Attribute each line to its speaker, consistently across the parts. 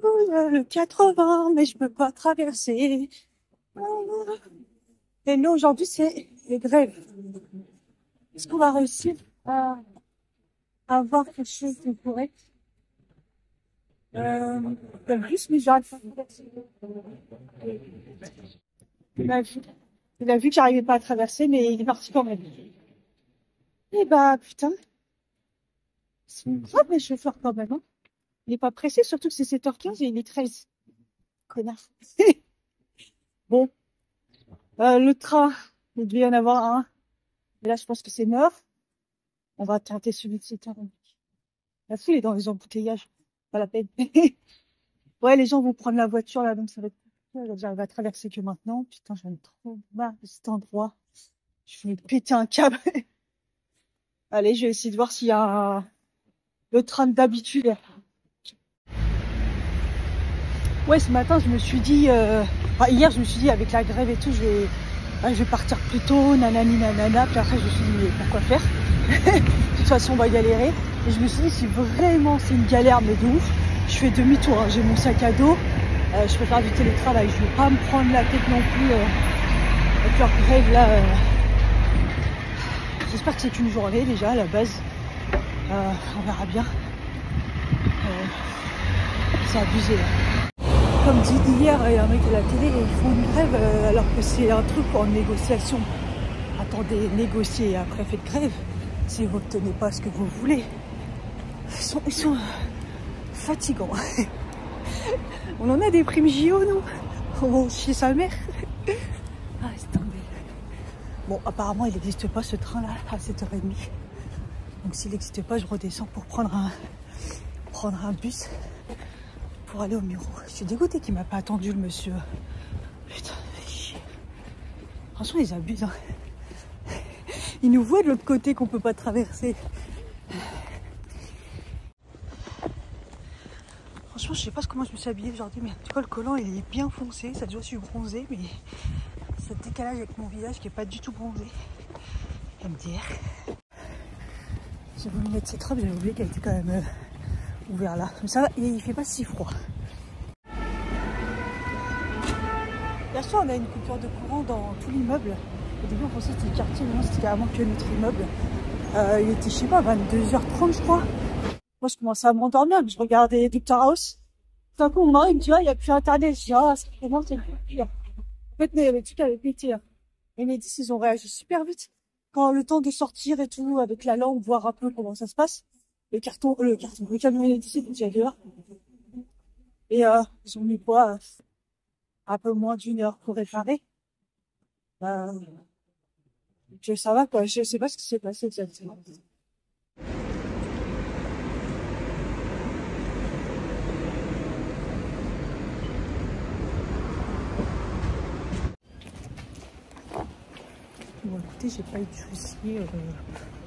Speaker 1: le 80, mais je peux pas traverser. Et nous, aujourd'hui, c'est les grèves. Est-ce qu'on va réussir à avoir quelque chose de correct? Juste, mais j'arrive pas à traverser. Il a vu que j'arrivais pas à traverser, mais il est parti quand même. Et bah, putain. C'est grave, les chauffeurs, quand même, hein. Il est pas pressé, surtout que c'est 7h15 et il est 13. Connard. Bon. Le train, il devait y en avoir un. Et là, je pense que c'est mort. On va tenter celui de 7h. La fille est dans les embouteillages. Pas la peine. Ouais, les gens vont prendre la voiture, là, donc ça va être compliqué. J'arrive à traverser que maintenant. Putain, j'en ai trop marre de cet endroit. Je vais péter un câble. Allez, je vais essayer de voir s'il y a le train d'habitude. Ouais, ce matin, je me suis dit... hier, je me suis dit, avec la grève et tout, je vais partir plus tôt, nanani, nanana. Puis après, je me suis dit, mais pourquoi faire? De toute façon, on va galérer. Et je me suis dit, si vraiment c'est une galère, mais de ouf, je fais demi-tour. Hein. J'ai mon sac à dos. Je peux faire du télétravail. Je vais pas me prendre la tête non plus avec leur grève, là. J'espère que c'est qu'une journée, déjà, à la base. On verra bien. C'est abusé, là. Comme dit hier, il y a un mec à la télé, ils font une grève alors que c'est un truc en négociation. Attendez, négocier et après faites grève si vous n'obtenez pas ce que vous voulez. Ils sont fatigants. On en a des primes JO, nous. On va chier sa mère. Ah, c'est tombé. Bon, apparemment, il n'existe pas ce train-là à 7h30. Donc s'il n'existe pas, je redescends pour prendre un bus pour aller au Miro. Je suis dégoûtée qu'il m'a pas attendu, le monsieur. Putain, franchement, ils abusent. Hein. Ils nous voient de l'autre côté qu'on peut pas traverser. Franchement, je sais pas comment je me suis habillée aujourd'hui, mais en tout cas, le collant, il est bien foncé. Ça, déjà, je suis bronzée, mais ça décalage avec mon visage qui est pas du tout bronzé. MDR. J'ai voulu mettre cette robe, j'avais oublié qu'elle était quand même ouverte là. Mais ça va, il fait pas si froid. Hier soir, on a une coupure de courant dans tout l'immeuble. Au début, on pensait que c'était le quartier, mais non, c'était carrément que notre immeuble. Il était, je sais pas, 22h30, je crois. Moi, je commençais à m'endormir, je regardais Dr House. Tout d'un coup, mon mari me dit, ah, il n'y a plus internet. Je dis, ah, c'est vraiment, c'est le pire. En fait, mais le truc avait pété. Et les 10, ils ont réagi super vite. Quand le temps de sortir et tout, avec la lampe, voir un peu comment ça se passe. Le camion Enedis était déjà dehors. Et ils ont mis quoi, un peu moins d'1 heure pour réparer. Que ça va, quoi. Je sais pas ce qui s'est passé exactement. Bon, écoutez, j'ai pas eu de soucis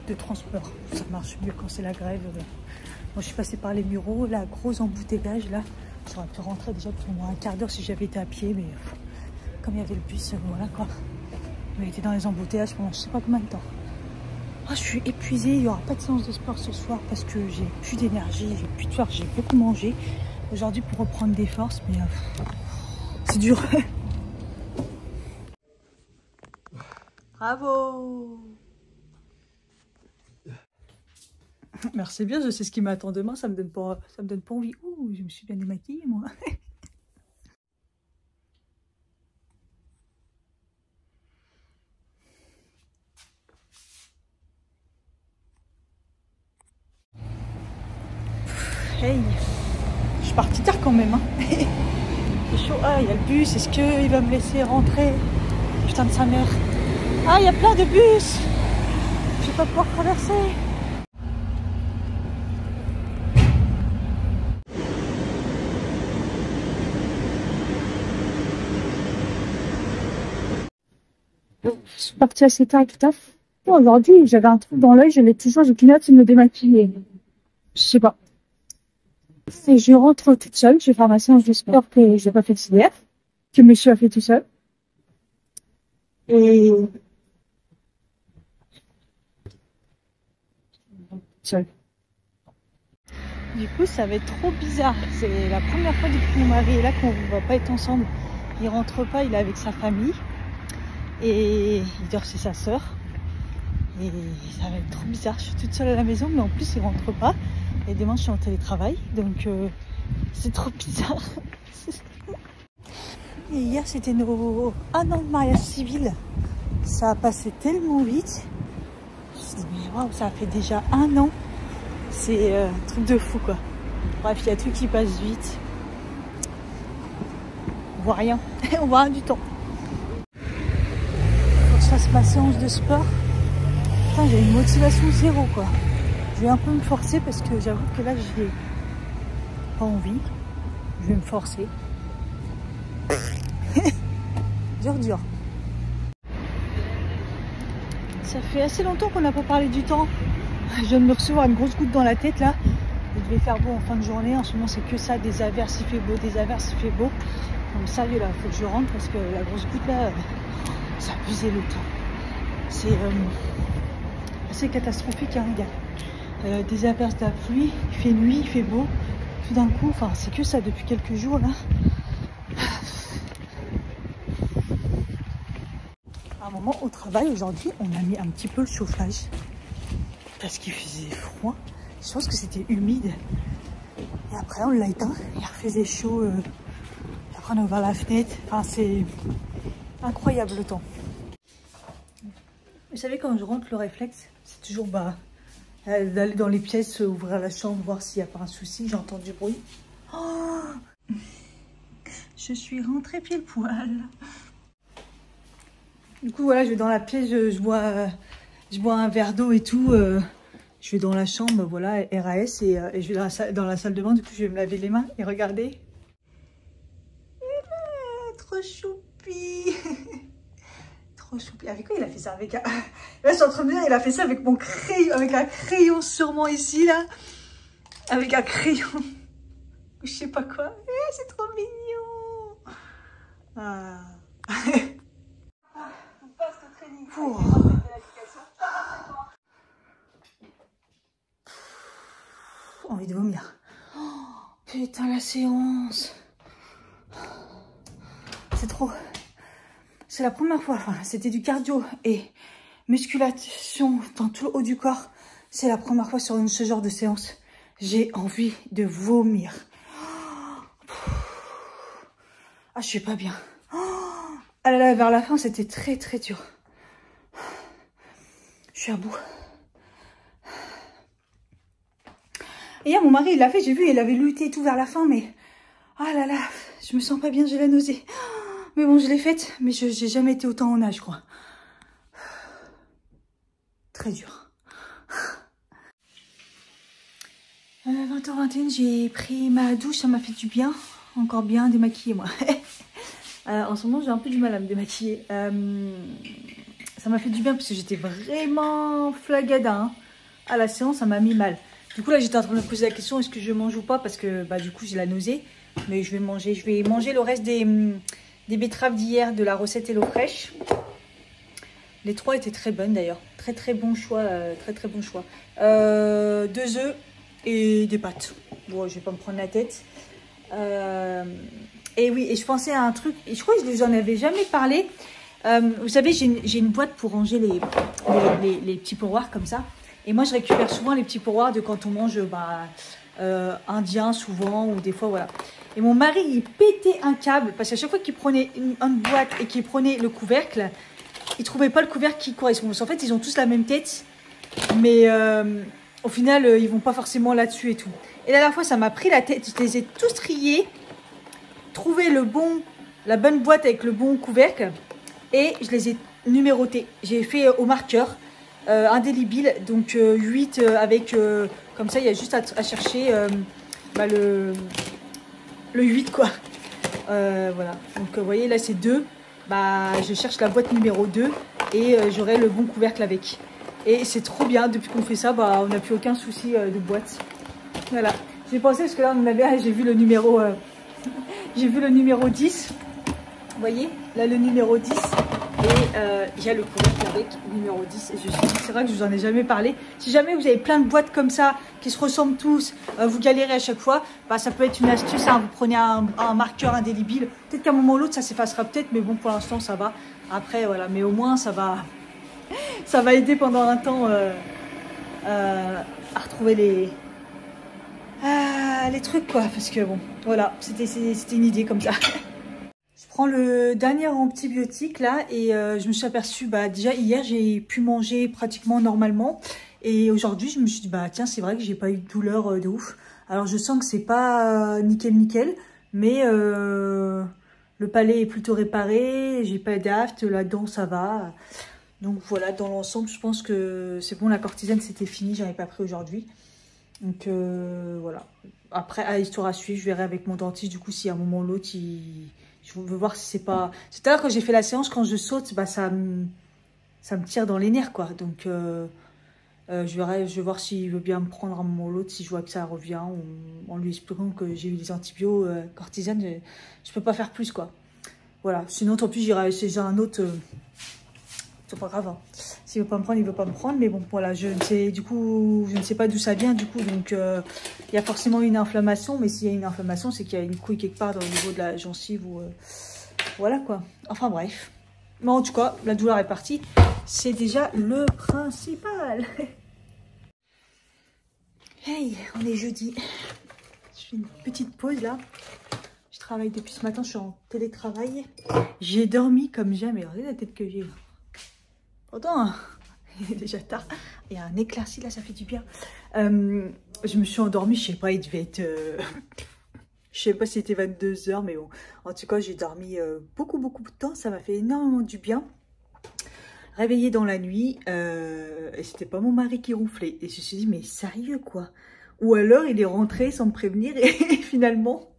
Speaker 1: de transport. Ça marche mieux quand c'est la grève. Moi, je suis passée par les Mureaux, là, gros embouteillage, là. J'aurais pu rentrer déjà pour au moins un quart d'heure si j'avais été à pied, mais comme il y avait le bus, voilà, quoi. On été dans les embouteillages pendant je sais pas combien de temps. Oh, je suis épuisée, il n'y aura pas de séance de sport ce soir parce que j'ai plus d'énergie, j'ai plus de force, j'ai beaucoup mangé aujourd'hui pour reprendre des forces, mais c'est dur. Bravo! Merci bien, je sais ce qui m'attend demain, ça me donne pas envie. Ouh, je me suis bien démaquillée, moi. Hey, je suis partie tard quand même. Hein. C'est chaud. Ah, il y a le bus. Est-ce qu'il va me laisser rentrer? Putain de sa mère. Ah, il y a plein de bus. Je vais pas pouvoir traverser. Je suis partie assez tard, putain. Bon, aujourd'hui, j'avais un trou dans l'œil, je l'ai toujours, j'ai clignoté de me démaquiller. Je sais pas. Et je rentre toute seule, je vais faire ma séance de sport que j'ai pas fait hier, que monsieur a fait tout seul. Et seul. Du coup, ça va être trop bizarre. C'est la première fois depuis que mon mari est là qu'on ne va pas être ensemble. Il rentre pas, il est avec sa famille. Et il dort chez sa sœur. Et ça va être trop bizarre. Je suis toute seule à la maison, mais en plus, il rentre pas. Et demain, je suis en télétravail. Donc, c'est trop bizarre. Et hier, c'était nos 1 an de mariage civil. Ça a passé tellement vite. Je me suis dit, mais waouh, ça a fait déjà 1 an. C'est un truc de fou, quoi. Bref, il y a tout qui passe vite. On voit rien. On voit rien du temps. Faut que je fasse ma séance de sport. Putain, j'ai une motivation zéro, quoi. Je vais un peu me forcer parce que j'avoue que là, j'ai pas envie. Je vais me forcer. Dur. Ça fait assez longtemps qu'on n'a pas parlé du temps. Je viens de me recevoir une grosse goutte dans la tête là. Il devait faire beau en fin de journée. En ce moment, c'est que ça, des averses, il fait beau, des averses, il fait beau. Donc sérieux là, il faut que je rentre parce que la grosse goutte là, ça a abusé le temps. C'est assez catastrophique, hein, les gars. Des averses, de la pluie, il fait nuit, il fait beau. Tout d'un coup, enfin, c'est que ça depuis quelques jours là. À un moment au travail aujourd'hui, on a mis un petit peu le chauffage parce qu'il faisait froid. Je pense que c'était humide. Et après, on l'a éteint. Il refaisait chaud. Après, on a ouvert la fenêtre. Enfin, c'est incroyable le temps. Vous savez, quand je rentre, le réflexe, c'est toujours d'aller dans les pièces, ouvrir la chambre, voir s'il n'y a pas un souci. J'entends du bruit. Oh, je suis rentrée pied poil. Du coup, voilà, je vais dans la pièce, je bois un verre d'eau et tout. Je vais dans la chambre, voilà, RAS, et je vais dans la salle de bain. Du coup, je vais me laver les mains et regardez. Trop choupi. Trop choupi. Avec quoi il a fait ça? Avec un... Là, je suis en train de me dire, il a fait ça avec mon crayon, avec un crayon sûrement ici, là. Avec un crayon. Je sais pas quoi. C'est trop mignon. Ah. Oh. Envie de vomir. Oh, putain, la séance. C'est trop. C'est la première fois. Enfin, c'était du cardio et musculation dans tout le haut du corps. C'est la première fois sur ce genre de séance. J'ai envie de vomir. Ah, je suis pas bien. Ah là là, vers la fin, c'était très très dur. Je suis à bout. Et hier, mon mari, il l'a fait, j'ai vu, il avait lutté et tout vers la fin, mais... Ah là là, je me sens pas bien, j'ai la nausée. Mais bon, je l'ai faite, mais j'ai jamais été autant en nage, je crois. Très dur. 20h21, j'ai pris ma douche, ça m'a fait du bien. Encore bien démaquillée, moi. En ce moment, j'ai un peu du mal à me démaquiller. Ça m'a fait du bien parce que j'étais vraiment flagada. Hein. À la séance, ça m'a mis mal. Du coup, là, j'étais en train de me poser la question, est-ce que je mange ou pas? Parce que, du coup, j'ai la nausée. Mais je vais manger le reste des betteraves d'hier, de la recette HelloFresh. Les 3 étaient très bonnes, d'ailleurs. Très, très bon choix. Très bon choix. 2 œufs et des pâtes. Bon, je vais pas me prendre la tête. Et oui, et je pensais à un truc. Et je crois que je vous en avais jamais parlé. Vous savez, j'ai une boîte pour ranger les petits pourroirs comme ça. Et moi, je récupère souvent les petits pourroirs de quand on mange indien souvent ou des fois, voilà. Et mon mari, il pétait un câble parce qu'à chaque fois qu'il prenait une boîte et qu'il prenait le couvercle, il ne trouvait pas le couvercle qui correspond. Parce qu'en fait, ils ont tous la même tête, mais au final, ils ne vont pas forcément là-dessus et tout. Et la dernière fois, ça m'a pris la tête. Je les ai tous triés, trouvé la bonne boîte avec le bon couvercle et je les ai numérotés. J'ai fait au marqueur. Indélébile, donc 8 avec, comme ça il y a juste à chercher le 8 quoi. Voilà, donc vous voyez là c'est 2, je cherche la boîte numéro 2 et j'aurai le bon couvercle avec. Et c'est trop bien, depuis qu'on fait ça, on n'a plus aucun souci de boîte. Voilà, j'ai pensé parce que là on avait, j'ai vu le numéro j'ai vu le numéro 10, vous voyez, là le numéro 10 et il y a le couvercle avec numéro 10. Et c'est vrai que je vous en ai jamais parlé. Si jamais vous avez plein de boîtes comme ça, qui se ressemblent tous, vous galérez à chaque fois, bah, ça peut être une astuce. Hein. Vous prenez un marqueur indélébile. Peut-être qu'à un moment ou l'autre, ça s'effacera peut-être. Mais bon, pour l'instant, ça va. Après, voilà. Mais au moins, ça va aider pendant un temps à retrouver les trucs, quoi. Parce que bon, voilà. C'était une idée comme ça. Je prends le dernier antibiotique là et je me suis aperçue, bah déjà hier j'ai pu manger pratiquement normalement et aujourd'hui je me suis dit bah tiens c'est vrai que j'ai pas eu de douleur de ouf. Alors je sens que c'est pas nickel mais le palais est plutôt réparé, j'ai pas d'aft, la dent ça va. Donc voilà, dans l'ensemble je pense que c'est bon, la cortisone c'était fini, j'en ai pas pris aujourd'hui. Donc voilà. Après à histoire à suivre, je verrai avec mon dentiste du coup si à un moment ou l'autre je veux voir si c'est pas... C'est à l'heure quand j'ai fait la séance, quand je saute, bah, ça me tire dans les nerfs, quoi. Donc, je vais voir s'il veut bien me prendre un moment ou l'autre, si je vois que ça revient, en lui expliquant que j'ai eu des antibiotiques, cortisone, je peux pas faire plus, quoi. Voilà, sinon, tant pis, j'irai chez un autre... c'est pas grave, hein. S'il veut pas me prendre, il veut pas me prendre. Mais bon, voilà, je ne sais pas d'où ça vient, du coup. Donc, il y a forcément une inflammation. Mais s'il y a une inflammation, c'est qu'il y a une couille quelque part dans le niveau de la gencive ou... voilà, quoi. Enfin, bref. Mais en tout cas, la douleur est partie. C'est déjà le principal. Hey, on est jeudi. Je fais une petite pause, là. Je travaille depuis ce matin. Je suis en télétravail. J'ai dormi comme jamais. Regardez la tête que j'ai. Pourtant, il est déjà tard. Il y a un éclairci là, ça fait du bien. Je me suis endormie, je sais pas, il devait être... je sais pas si c'était 22 h, mais bon. En tout cas, j'ai dormi beaucoup de temps. Ça m'a fait énormément du bien. Réveillée dans la nuit, et c'était pas mon mari qui ronflait. Et je me suis dit, mais sérieux quoi? Ou alors il est rentré sans me prévenir et finalement...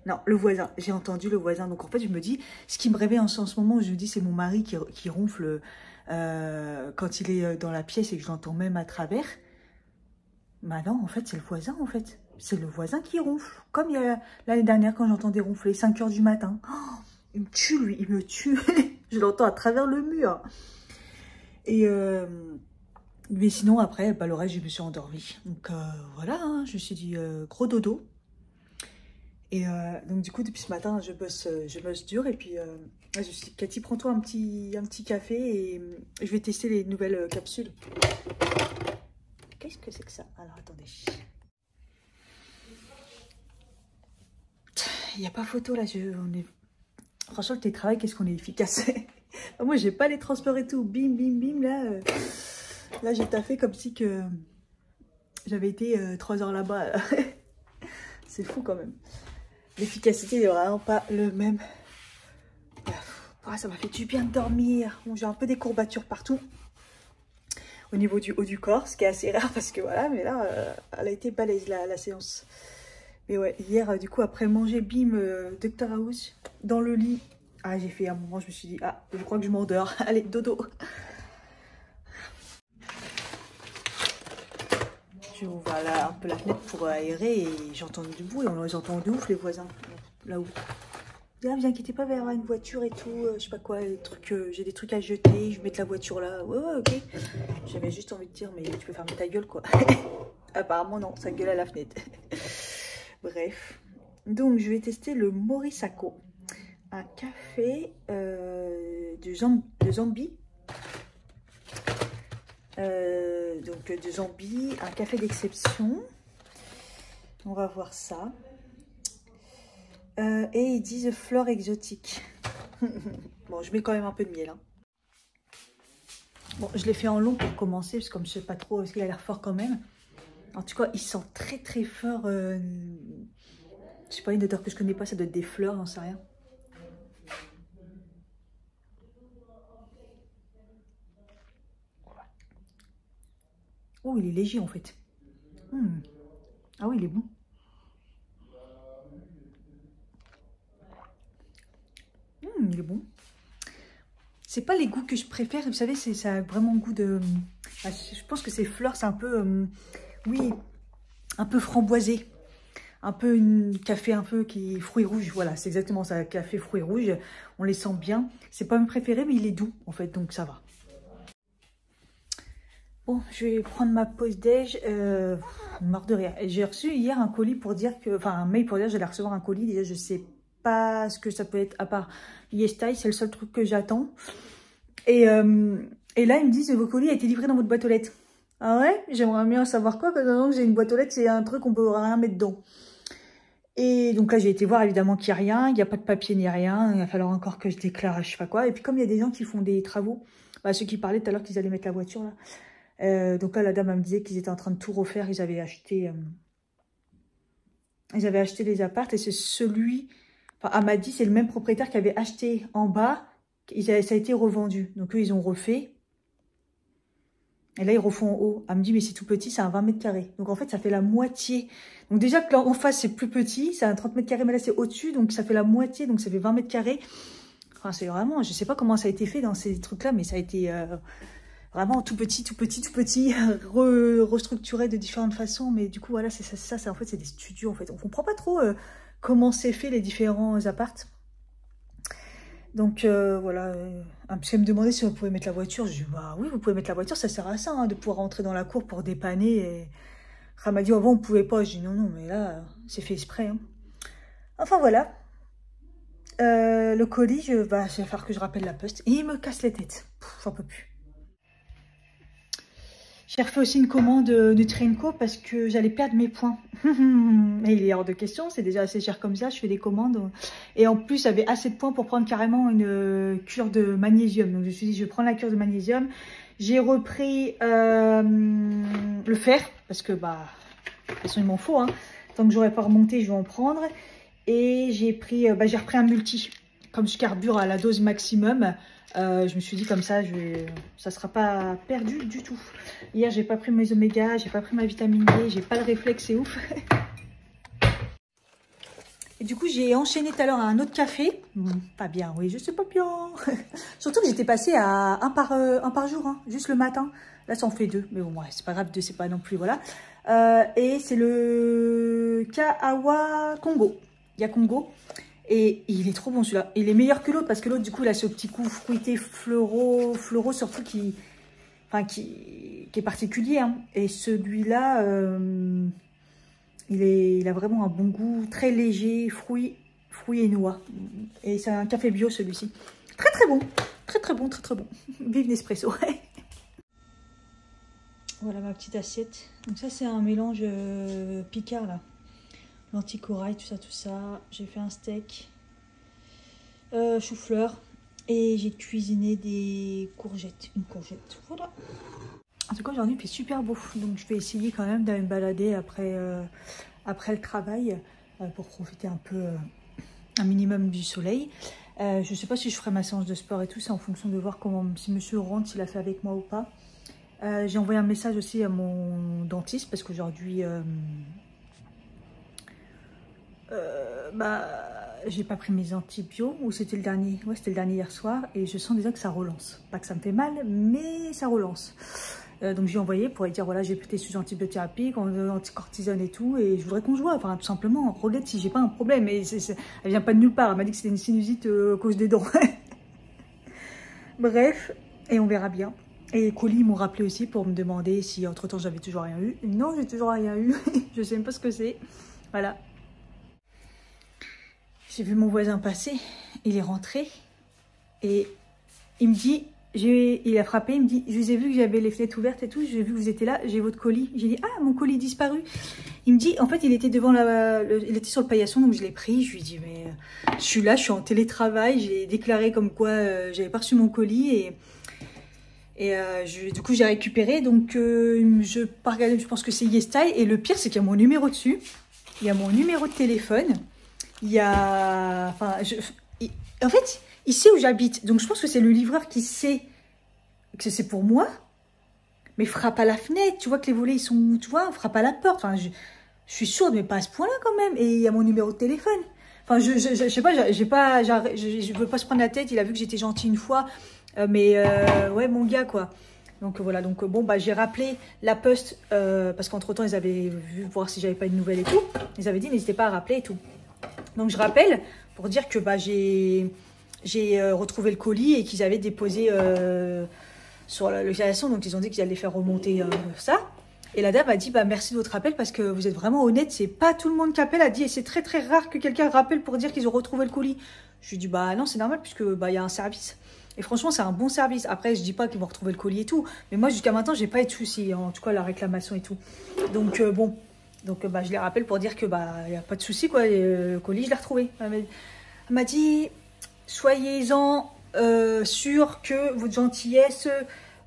Speaker 1: Non, le voisin, j'ai entendu le voisin. Donc en fait, je me dis, ce qui me réveille en ce moment, je me dis, c'est mon mari qui ronfle... quand il est dans la pièce et que je l'entends même à travers. Bah non, en fait, c'est le voisin, en fait. C'est le voisin qui ronfle. Comme l'année dernière, quand j'entendais ronfler, 5 h du matin. Oh, il me tue, lui, il me tue. Je l'entends à travers le mur. Et mais sinon, après, bah, le reste, je me suis endormie. Donc voilà, hein, je me suis dit, gros dodo. Et donc du coup, depuis ce matin, je bosse dur. Et puis, je me suis dit, Cathy, prends-toi un petit café et je vais tester les nouvelles capsules. Qu'est-ce que c'est que ça? Alors, attendez. Il n'y a pas photo, là. Franchement, le télétravail, qu'est-ce qu'on est efficace. Moi, j'ai pas les transports et tout. Bim, bim, bim, là. Là, j'ai taffé comme si que j'avais été 3 heures là-bas. C'est fou, quand même. L'efficacité n'est vraiment pas le même. Ça m'a fait du bien de dormir. Bon, j'ai un peu des courbatures partout. Au niveau du haut du corps, ce qui est assez rare parce que voilà, mais là, elle a été balèze la séance. Mais ouais, hier, du coup, après manger, bim, Dr House, dans le lit. Ah, j'ai fait un moment, je me suis dit, ah, je crois que je m'endors. Allez, dodo. J'ouvre un peu la fenêtre pour aérer et j'entends du bruit. On les entend de ouf, les voisins, là-haut. Ah, vous inquiétez pas, il va y avoir une voiture et tout, je sais pas quoi, j'ai des trucs à jeter, je vais mettre la voiture là. Ouais, ok. J'avais juste envie de dire, mais tu peux fermer ta gueule, quoi. Apparemment, non, ça gueule à la fenêtre. Bref. Donc, je vais tester le Morisako. Un café de Zambie. Donc, de Zambie, un café d'exception. On va voir ça. Et ils disent fleurs exotiques. Bon, je mets quand même un peu de miel. Hein. Bon, je l'ai fait en long pour commencer, parce que comme je sais pas trop, parce qu'il a l'air fort quand même. En tout cas, il sent très fort. Je sais pas, une odeur que je connais pas, ça doit être des fleurs, j'en sais rien. Oh, il est léger en fait. Ah oui, il est bon. Il est bon. C'est pas les goûts que je préfère. Vous savez, ça a vraiment goût de... Je pense que ces fleurs, c'est un peu... oui, un peu framboisé. un peu une café un peu qui est fruits rouges. Voilà, c'est exactement ça, café fruits rouges. On les sent bien. C'est pas mon préféré, mais il est doux en fait, donc ça va. Bon, je vais prendre ma pause déj. Mort de rire. J'ai reçu hier un colis pour dire que, enfin un mail pour dire que j'allais recevoir un colis. Déjà, je sais pas ce que ça peut être à part YesStyle, c'est le seul truc que j'attends. Et là, ils me disent vos colis a été livré dans votre boîte aux lettres. Ah ouais, j'aimerais bien savoir quoi, parce que j'ai une boîte aux lettres, c'est un truc qu'on peut rien mettre dedans. Et donc là, j'ai été voir évidemment qu'il n'y a rien, il n'y a pas de papier ni rien, il va falloir encore que je déclare je sais pas quoi. Et puis comme il y a des gens qui font des travaux, bah, ceux qui parlaient tout à l'heure qu'ils allaient mettre la voiture là. Donc là, la dame elle me disait qu'ils étaient en train de tout refaire, ils avaient acheté les appartes et c'est celui, enfin elle m'a dit c'est le même propriétaire qui avait acheté en bas, ça a été revendu. Donc eux, ils ont refait. Et là, ils refont en haut. Elle me dit, mais c'est tout petit, c'est un 20 mètres carrés. Donc, en fait, ça fait la moitié. Donc, déjà que là, en face, c'est plus petit, c'est un 30 mètres carrés, mais là, c'est au-dessus. Donc, ça fait la moitié. Donc, ça fait 20 mètres carrés. Enfin, c'est vraiment, je sais pas comment ça a été fait dans ces trucs-là, mais ça a été vraiment tout petit, restructuré de différentes façons. Mais du coup, voilà, c'est ça, en fait, c'est des studios, en fait. On comprend pas trop comment c'est fait les différents apparts. Donc voilà, parce qu'elle me demandait si on pouvait mettre la voiture. Je dis bah oui, vous pouvez mettre la voiture, ça sert à ça, hein, de pouvoir rentrer dans la cour pour dépanner. Et elle m'a dit avant on pouvait pas. Je dis non, mais là c'est fait exprès. Hein. Enfin voilà, le colis, il va falloir que je rappelle la poste. Et il me casse les têtes, j'en peux plus. J'ai refait aussi une commande de Trenco parce que j'allais perdre mes points. Et il est hors de question, c'est déjà assez cher comme ça, je fais des commandes. Et en plus, j'avais assez de points pour prendre carrément une cure de magnésium. Donc je me suis dit, je vais prendre la cure de magnésium. J'ai repris le fer, parce que bah, de toute façon il m'en faut. Hein. Tant que j'aurai pas remonté, je vais en prendre. Et j'ai repris un multi. Comme je carbure à la dose maximum, je me suis dit comme ça, ça sera pas perdu du tout. Hier, j'ai pas pris mes oméga, j'ai pas pris ma vitamine D, j'ai pas le réflexe, c'est ouf. Et du coup, j'ai enchaîné tout à l'heure à un autre café. Pas bien, oui, je sais pas bien. Surtout que j'étais passée à un par jour, hein, juste le matin. Là, ça en fait 2, mais bon, ouais, c'est pas grave, 2, c'est pas non plus, voilà. Et c'est le Kahawa Congo. Il y a Congo. Et il est trop bon celui-là. Il est meilleur que l'autre parce que l'autre, du coup, il a ce petit goût fruité, floraux surtout qui est particulier. Hein. Et celui-là, il a vraiment un bon goût, très léger, fruits et noix. Et c'est un café bio celui-ci. Très très bon. Très bon. Vive Nespresso. Voilà ma petite assiette. Donc ça, c'est un mélange Picard là. Lentilles corail, tout ça. J'ai fait un steak, chou-fleur et j'ai cuisiné des courgettes, une courgette. Voilà. En tout cas, aujourd'hui, il fait super beau. Donc, je vais essayer quand même d'aller me balader après le travail pour profiter un peu, un minimum du soleil. Je ne sais pas si je ferai ma séance de sport et tout, c'est en fonction de voir comment, si monsieur rentre, s'il a fait avec moi ou pas. J'ai envoyé un message aussi à mon dentiste parce qu'aujourd'hui... j'ai pas pris mes antibiotiques, ou c'était le dernier, ouais c'était le dernier hier soir, et je sens déjà que ça relance, pas que ça me fait mal, mais ça relance. Donc j'ai envoyé pour lui dire voilà j'ai été sous antibiothérapie, anticortisone et tout, et je voudrais qu'on se voit, enfin tout simplement, regarde si j'ai pas un problème, et elle vient pas de nulle part, elle m'a dit que c'était une sinusite à cause des dents. Bref, et on verra bien. Et les colis m'ont rappelé aussi pour me demander si entre temps j'avais toujours rien eu. Non, j'ai toujours rien eu, je sais même pas ce que c'est, voilà. J'ai vu mon voisin passer, il est rentré et il me dit, il a frappé, il me dit, je vous ai vu que j'avais les fenêtres ouvertes et tout, j'ai vu que vous étiez là, j'ai votre colis. J'ai dit, ah, mon colis disparu. Il me dit, en fait, il était devant il était sur le paillasson, donc je l'ai pris. Je lui ai dit, mais je suis là, je suis en télétravail, j'ai déclaré comme quoi j'avais pas reçu mon colis du coup, j'ai récupéré, donc je pense que c'est YesStyle et le pire, c'est qu'il y a mon numéro dessus, il y a mon numéro de téléphone. Il y a... Enfin, en fait, il sait où j'habite. Donc, je pense que c'est le livreur qui sait que c'est pour moi. Mais frappe à la fenêtre. Tu vois que les volets, ils sont... Tu vois, frappe à la porte. Enfin, je suis sourde, mais pas à ce point-là quand même. Et il y a mon numéro de téléphone. Enfin, je sais pas, je veux pas se prendre la tête. Il a vu que j'étais gentille une fois. Ouais, mon gars, quoi. Donc voilà, donc bon, bah j'ai rappelé la poste parce qu'entre-temps, ils avaient vu voir si j'avais pas de nouvelles et tout. Ils avaient dit n'hésitez pas à rappeler et tout. Donc je rappelle pour dire que bah j'ai retrouvé le colis et qu'ils avaient déposé sur la localisation. Donc ils ont dit qu'ils allaient faire remonter ça. Et la dame a dit bah merci de votre appel parce que vous êtes vraiment honnête, c'est pas tout le monde qui appelle. Elle a dit et c'est très très rare que quelqu'un rappelle pour dire qu'ils ont retrouvé le colis. Je lui dis bah non, c'est normal puisque bah il y a un service. Et franchement, c'est un bon service. Après, je dis pas qu'ils vont retrouver le colis et tout. Mais moi, jusqu'à maintenant, j'ai pas eu de soucis. En tout cas, la réclamation et tout. Donc, bon. Donc, bah, je les rappelle pour dire que, bah, il n'y a pas de souci, quoi. Le colis, je l'ai retrouvé. Elle m'a dit, soyez-en sûrs que votre gentillesse,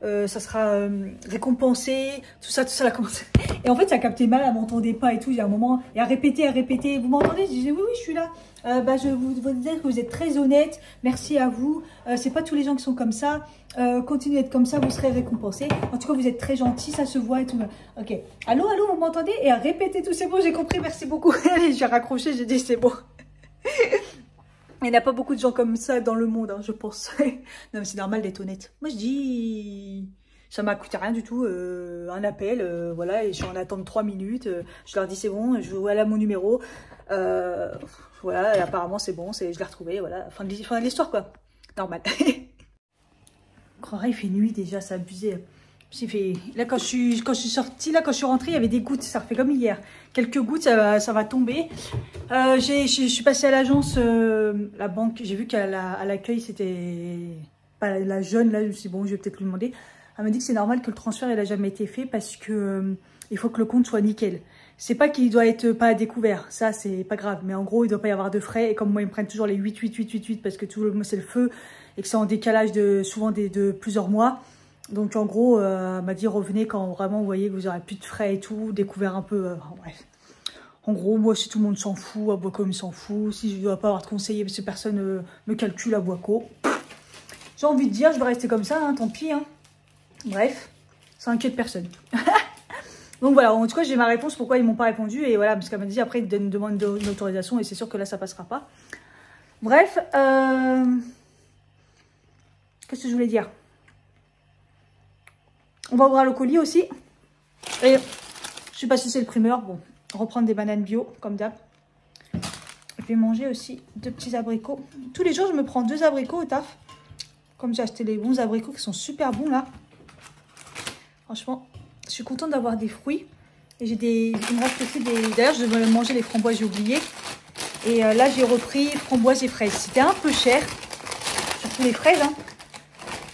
Speaker 1: ça sera récompensé. Tout ça, elle a commencé. Et en fait, ça a capté mal. Elle m'entendait pas et tout. Il y a un moment, et à répéter. Vous m'entendez? Je disais, oui, je suis là. Bah, je vous dire que vous êtes très honnête, merci à vous, c'est pas tous les gens qui sont comme ça, continuez d'être comme ça, vous serez récompensés, en tout cas vous êtes très gentil, ça se voit et tout. Ok, allô, vous m'entendez? Et à répéter tout, c'est bon, j'ai compris, merci beaucoup. Allez, j'ai raccroché, j'ai dit c'est bon. Il n'y a pas beaucoup de gens comme ça dans le monde, hein, je pense. Non mais c'est normal d'être honnête. Moi je dis, ça m'a coûté rien du tout, un appel, voilà, et je suis en attente 3 minutes, je leur dis c'est bon, voilà mon numéro, voilà, et apparemment c'est bon, je l'ai retrouvé, voilà, fin de l'histoire quoi, normal. Croirais il fait nuit déjà, c'est abusé. Là quand je suis sortie, là quand je suis rentrée, il y avait des gouttes, ça refait comme hier. Quelques gouttes, ça va tomber. Je suis passée à l'agence, la banque, j'ai vu qu'à l'accueil c'était pas la jeune, là je me suis dit bon, je vais peut-être lui demander. Elle m'a dit que c'est normal que le transfert il a jamais été fait parce que il faut que le compte soit nickel. C'est pas qu'il doit être pas à découvert, ça c'est pas grave, mais en gros il doit pas y avoir de frais et comme moi ils me prennent toujours les 8 parce que tout le mois c'est le feu et que c'est en décalage souvent de plusieurs mois. Donc en gros elle m'a dit revenez quand vraiment vous voyez que vous aurez plus de frais et tout, découvert un peu, bref. En gros moi si tout le monde s'en fout, à Boico me s'en fout, si je ne dois pas avoir de conseiller parce que personne me calcule à Boico. J'ai envie de dire je vais rester comme ça, hein, tant pis. Hein. Bref, ça inquiète personne. Donc voilà, en tout cas, j'ai ma réponse pourquoi ils m'ont pas répondu. Et voilà, parce qu'elle m'a dit après, ils demandent une autorisation et c'est sûr que là, ça passera pas. Bref, qu'est-ce que je voulais dire? On va ouvrir le colis aussi. Et je sais pas si c'est le primeur. Bon, reprendre des bananes bio, comme d'hab. Je vais manger aussi 2 petits abricots. Tous les jours, je me prends 2 abricots au taf. Comme j'ai acheté les bons abricots qui sont super bons là. Franchement, je suis contente d'avoir des fruits. Et il me reste aussi des... D'ailleurs, je devais manger les framboises, j'ai oublié. Et là, j'ai repris framboises et fraises. C'était un peu cher. Surtout les fraises. Hein.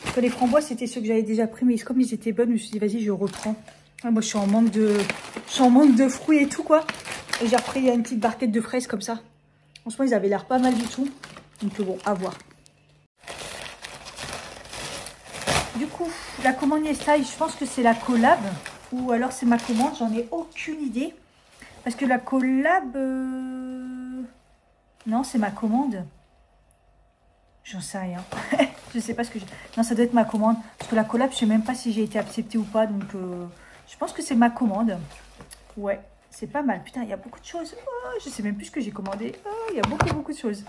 Speaker 1: Parce que les framboises, c'était ceux que j'avais déjà pris. Mais comme ils étaient bonnes, je me suis dit, vas-y, je reprends. Ah, moi, je suis en manque de fruits et tout, quoi. Et j'ai repris une petite barquette de fraises comme ça. Franchement, ils avaient l'air pas mal du tout. Donc bon, à voir. Du coup, la commande Yestai, je pense que c'est la collab. Ou alors c'est ma commande, j'en ai aucune idée. Parce que la collab... Non, c'est ma commande. J'en sais rien. Je sais pas ce que j'ai... Non, ça doit être ma commande. Parce que la collab, je sais même pas si j'ai été acceptée ou pas. Donc, je pense que c'est ma commande. Ouais, c'est pas mal. Putain, il y a beaucoup de choses. Oh, je sais même plus ce que j'ai commandé. Oh, il y a beaucoup de choses.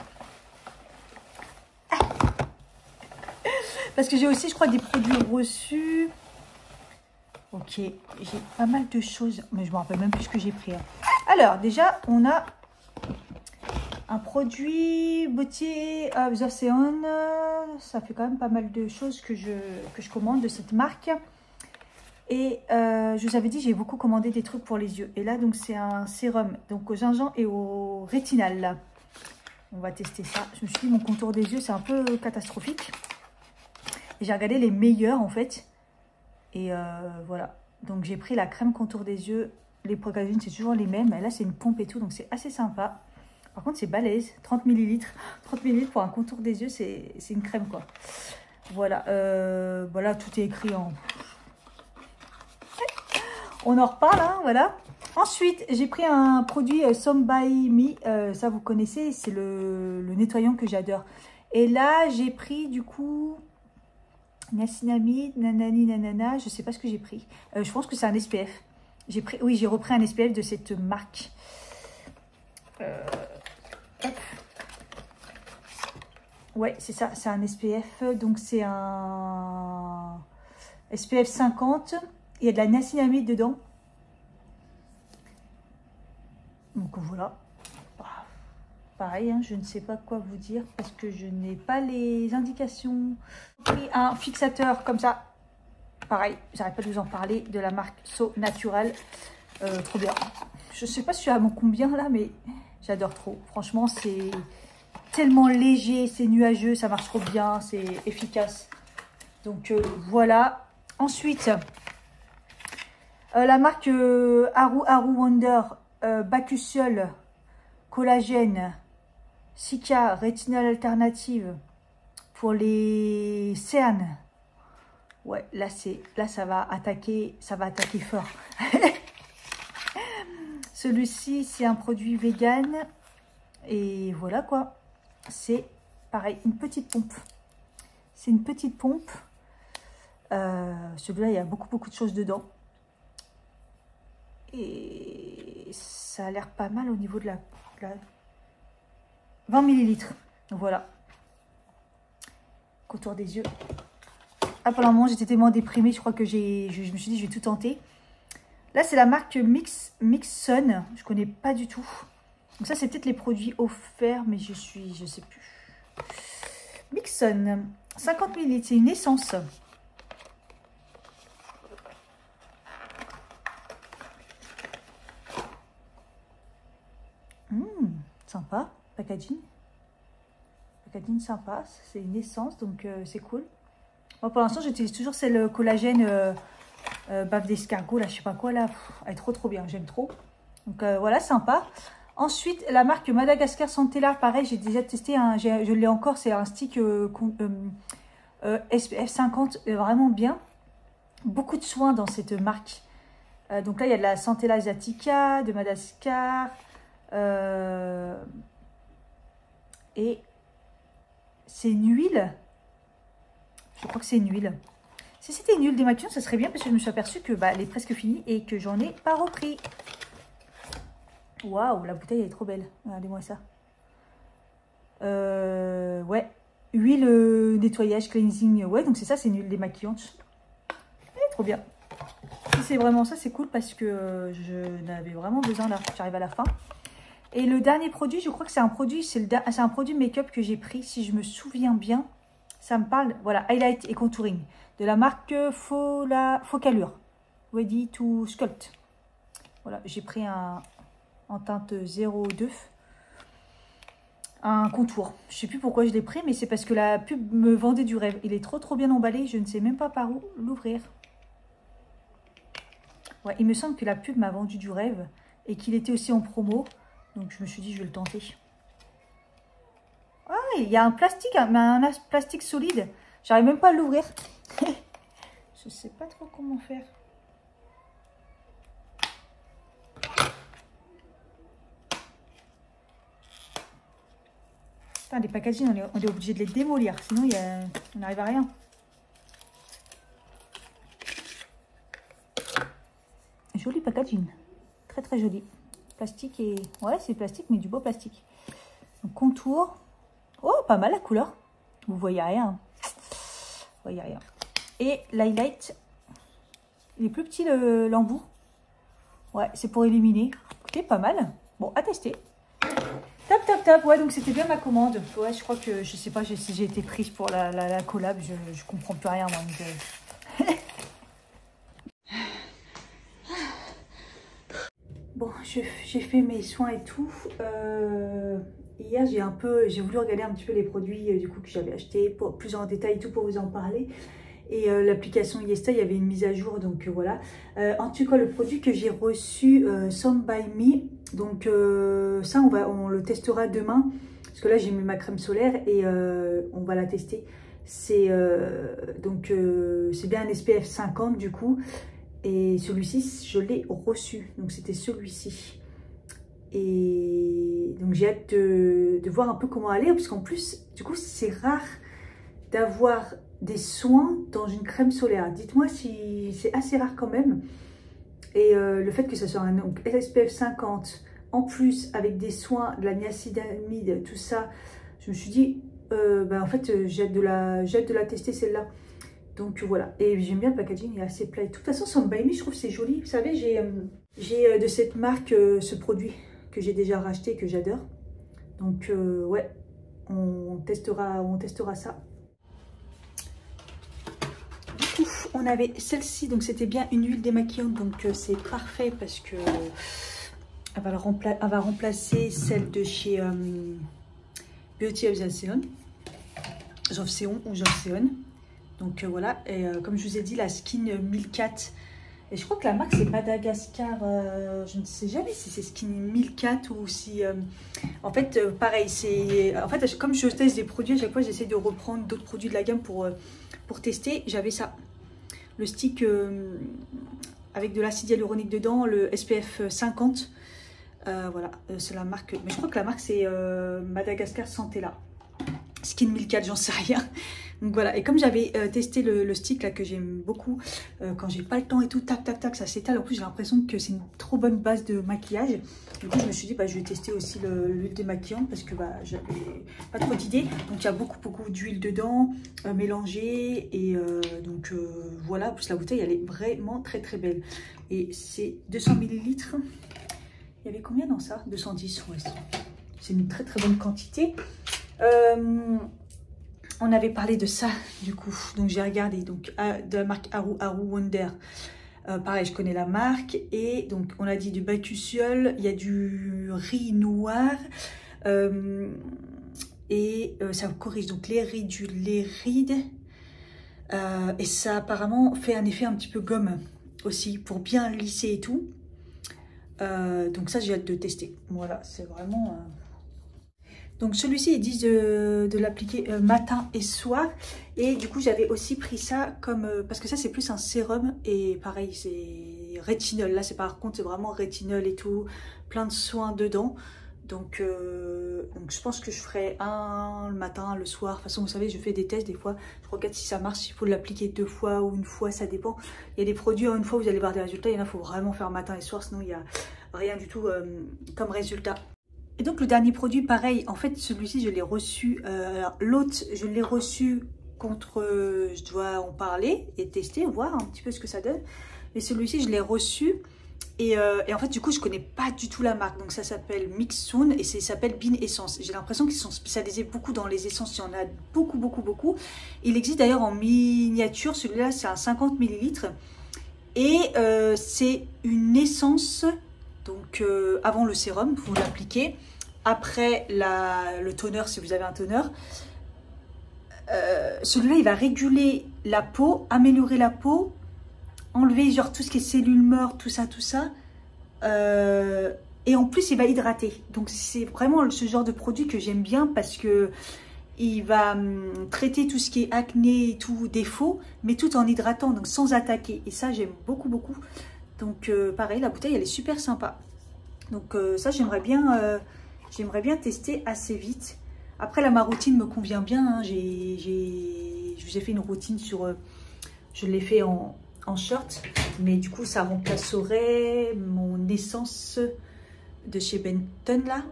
Speaker 1: Parce que j'ai aussi, je crois, des produits reçus. Ok, j'ai pas mal de choses. Mais je me rappelle même plus ce que j'ai pris. Hein. Alors, déjà, on a un produit beauté of the Océan. Ça fait quand même pas mal de choses que je commande de cette marque. Et je vous avais dit, j'ai beaucoup commandé des trucs pour les yeux. Et là, donc, c'est un sérum donc au gingembre et au rétinal. On va tester ça. Je me suis dit, mon contour des yeux, c'est un peu catastrophique. J'ai regardé les meilleurs en fait. Et voilà. Donc j'ai pris la crème contour des yeux. Les Procalgine, c'est toujours les mêmes. Mais là, c'est une pompe et tout. Donc c'est assez sympa. Par contre, c'est balèze. 30 ml. 30 ml pour un contour des yeux, c'est une crème quoi. Voilà. Voilà, tout est écrit en... On en reparle, hein, voilà. Ensuite, j'ai pris un produit Some by Me. Ça, vous connaissez. C'est le nettoyant que j'adore. Et là, j'ai pris du coup... Niacinamide, nanani, nanana, je sais pas ce que j'ai pris. Je pense que c'est un SPF. Oui, j'ai repris un SPF de cette marque. Ouais, c'est ça, c'est un SPF. Donc c'est un SPF 50. Il y a de la niacinamide dedans. Donc voilà. Pareil, hein, je ne sais pas quoi vous dire parce que je n'ai pas les indications. J'ai pris un fixateur comme ça. Pareil, j'arrête pas de vous en parler, de la marque So Natural. Trop bien. Je sais pas si je suis à mon combien là, mais j'adore trop. Franchement, c'est tellement léger, c'est nuageux, ça marche trop bien, c'est efficace. Donc voilà. Ensuite, la marque Haru Wonder Bakuchiol Collagène Cica Rétinol Alternative pour les cernes. Ouais, là ça va attaquer fort. Celui-ci, c'est un produit vegan. Et voilà quoi. C'est pareil, une petite pompe. C'est une petite pompe. Celui-là, il y a beaucoup de choses dedans. Et ça a l'air pas mal au niveau de la 20 ml. Voilà. Contour des yeux. Ah, pour le moment, j'étais tellement déprimée. Je crois que je me suis dit, je vais tout tenter. Là, c'est la marque Mixon. Je connais pas du tout. Donc ça, c'est peut-être les produits offerts, mais je sais plus. Mixon. 50 ml. C'est une essence. Sympa. Packaging. Packaging sympa. C'est une essence, donc c'est cool. Moi, pour l'instant, j'utilise toujours celle collagène bave d'escargot, là, je sais pas quoi, là. Elle est trop bien, j'aime trop. Donc voilà, sympa. Ensuite, la marque Madagascar Centella, pareil, j'ai déjà testé, je l'ai encore, c'est un stick SPF 50, vraiment bien. Beaucoup de soins dans cette marque. Donc là, il y a de la Centella asiatica, de Madagascar. Et c'est une huile. Je crois que c'est une huile. Si c'était une huile démaquillante, ça serait bien parce que je me suis aperçue que elle est presque finie et que j'en ai pas repris. Waouh, la bouteille elle est trop belle. Regardez-moi ça. Ouais, huile nettoyage, cleansing. Ouais, donc c'est ça, c'est une huile démaquillante. Elle est trop bien. Si c'est vraiment ça, c'est cool parce que je n'avais vraiment besoin là. J'arrive à la fin. Et le dernier produit, je crois que c'est un produit, make-up que j'ai pris, si je me souviens bien. Ça me parle, voilà, highlight et contouring de la marque Focalure. Ready to Sculpt. Voilà, j'ai pris en teinte 02. Un contour. Je sais plus pourquoi je l'ai pris, mais c'est parce que la pub me vendait du rêve. Il est trop bien emballé, je ne sais même pas par où l'ouvrir. Ouais, il me semble que la pub m'a vendu du rêve et qu'il était aussi en promo. Donc je me suis dit, je vais le tenter. Ah, il y a un plastique, un plastique solide. J'arrive même pas à l'ouvrir. Je sais pas trop comment faire. Putain, les packaging, on est obligé de les démolir. Sinon, on n'arrive à rien. Joli packaging. Très joli. Plastique et... Ouais, c'est plastique, mais du beau plastique. Donc, contour. Oh, pas mal la couleur. Vous voyez rien. Vous voyez rien. Et l'highlight. Il est plus petit l'embout. Ouais, c'est pour éliminer. Écoutez, pas mal. Bon, à tester. Top. Ouais, donc c'était bien ma commande. Ouais, je crois que, je sais pas si j'ai été prise pour la collab. Je comprends plus rien, moi. Donc, Bon, j'ai fait mes soins et tout. Hier, j'ai voulu regarder un petit peu les produits du coup que j'avais achetés plus en détail et tout pour vous en parler. Et l'application Yesta, il y avait une mise à jour, donc voilà. En tout cas, le produit que j'ai reçu, Some by Me, donc ça, on le testera demain. Parce que là, j'ai mis ma crème solaire et on va la tester. C'est bien un SPF 50 du coup. Et celui-ci, je l'ai reçu. Donc, c'était celui-ci. Et donc, j'ai hâte de voir un peu comment aller. Parce qu'en plus, du coup, c'est rare d'avoir des soins dans une crème solaire. Dites-moi si c'est assez rare quand même. Et le fait que ce soit un SPF 50, en plus, avec des soins, de la niacinamide, tout ça, je me suis dit, en fait, j'ai hâte de la tester celle-là. Donc voilà, et j'aime bien le packaging, il est assez plat. De toute façon, Some By Me, je trouve que c'est joli. Vous savez, j'ai de cette marque ce produit que j'ai déjà racheté, que j'adore. Donc ouais, on testera ça. Du coup, on avait celle-ci, donc c'était bien une huile démaquillante, donc c'est parfait parce que elle va remplacer celle de chez Beauty of Joseon. Donc voilà, et comme je vous ai dit, la Skin 1004. Et je crois que la marque c'est Madagascar, je ne sais jamais si c'est Skin 1004 ou si... en fait, pareil, comme je teste des produits, à chaque fois j'essaie de reprendre d'autres produits de la gamme pour tester. J'avais ça, le stick avec de l'acide hyaluronique dedans, le SPF 50. Voilà, c'est la marque, mais je crois que la marque c'est Madagascar Santella. Skin 1004, j'en sais rien. Donc voilà, et comme j'avais testé le stick là que j'aime beaucoup, quand j'ai pas le temps et tout, tac tac tac, ça s'étale. En plus j'ai l'impression que c'est une trop bonne base de maquillage. Du coup je me suis dit je vais tester aussi l'huile démaquillante parce que j'avais pas trop d'idées. Donc il y a beaucoup d'huile dedans, mélangée, et donc voilà. En plus la bouteille elle est vraiment très belle. Et c'est 200 ml. Il y avait combien dans ça? 210, ouais. C'est une très bonne quantité. On avait parlé de ça du coup, donc j'ai regardé, donc de la marque Haru Wonder. Pareil, je connais la marque. Et donc on a dit du bakuchiol, il y a du riz noir, et ça corrige donc les rides, et ça apparemment fait un effet un petit peu gomme aussi pour bien lisser et tout. Donc ça j'ai hâte de tester. Voilà, c'est vraiment... Donc celui-ci, ils disent de l'appliquer matin et soir. Et du coup, j'avais aussi pris ça comme... parce que ça, c'est plus un sérum. Et pareil, c'est rétinol. Là, par contre, c'est vraiment rétinol et tout. Plein de soins dedans. Donc je pense que je ferai un le matin, le soir. De toute façon, vous savez, je fais des tests des fois. Je regarde si ça marche, s'il faut l'appliquer 2 fois ou 1 fois, ça dépend. Il y a des produits, en 1 fois, vous allez voir des résultats. Il y en a, il faut vraiment faire matin et soir. Sinon, il n'y a rien du tout comme résultat. Et donc le dernier produit, pareil, en fait celui-ci je l'ai reçu, l'autre je l'ai reçu contre, je dois en parler et tester, voir un petit peu ce que ça donne. Mais celui-ci je l'ai reçu et en fait du coup je connais pas du tout la marque. Donc ça s'appelle Mixsoon et ça s'appelle Bean Essence. J'ai l'impression qu'ils sont spécialisés beaucoup dans les essences, il y en a beaucoup. Il existe d'ailleurs en miniature, celui-là c'est un 50 ml. Et c'est une essence, donc avant le sérum, vous l'appliquez. Après le toner, si vous avez un toner, celui-là il va réguler la peau, améliorer la peau, enlever genre tout ce qui est cellules mortes, tout ça, et en plus il va hydrater. Donc c'est vraiment ce genre de produit que j'aime bien parce que il va traiter tout ce qui est acné et tout, défaut, mais tout en hydratant, donc sans attaquer. Et ça j'aime beaucoup. Donc pareil, la bouteille elle est super sympa. Donc ça j'aimerais bien tester assez vite. Après là ma routine me convient bien, hein. Je vous ai fait une routine sur... je l'ai fait en short, mais du coup ça remplacerait mon essence de chez Benton là.